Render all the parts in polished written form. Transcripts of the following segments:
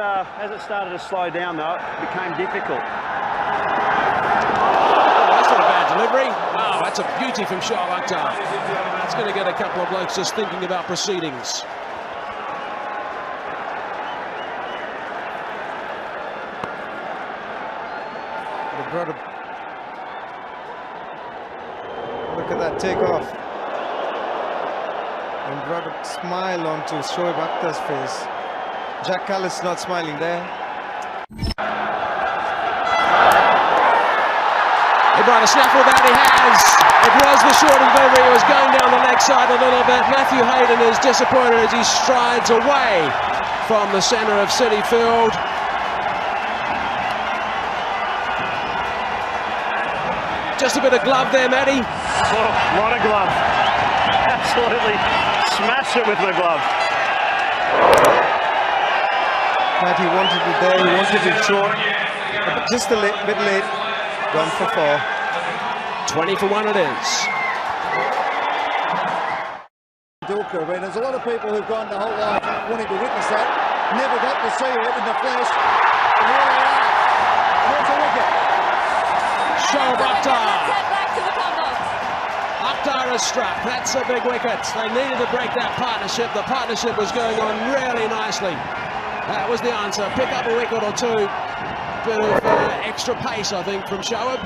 As it started to slow down, though, it became difficult. Oh, that's not a bad delivery. Oh, that's a beauty from Shoaib Akhtar. It's going to get a couple of blokes just thinking about proceedings. Look at that takeoff. And brought a smile onto Shoaib Akhtar's face. Jack Callis not smiling there. He brought a snaffle that he has. It was the short delivery. It was going down the leg side a little bit. Matthew Hayden is disappointed as he strides away from the centre of City Field. Just a bit of glove there, Matty. Oh, a lot of glove. Absolutely smashed it with my glove. Matty wanted it there, he wanted it short. But just a bit late. Gone for 4. 20 for 1 it is. Dilker, and there's a lot of people who've gone the whole life wanting to witness that, never got to see it in the flesh, and here they are. There's a wicket. Shoaib Akhtar. Akhtar has struck. That's a big wicket. They needed to break that partnership. The partnership was going on really nicely. That was the answer. Pick up a wicket or two. Bit of extra pace, I think, from Shoaib.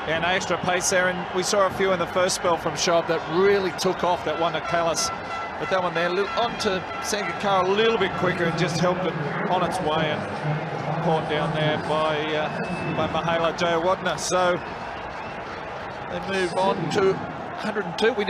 Yeah, no extra pace there, and we saw a few in the first spell from Shoaib that really took off. That one to Callis, but that one there onto Sangakkara a little bit quicker and just helped it on its way, and caught down there by Mahela Jayawardene. So they move on to 102. We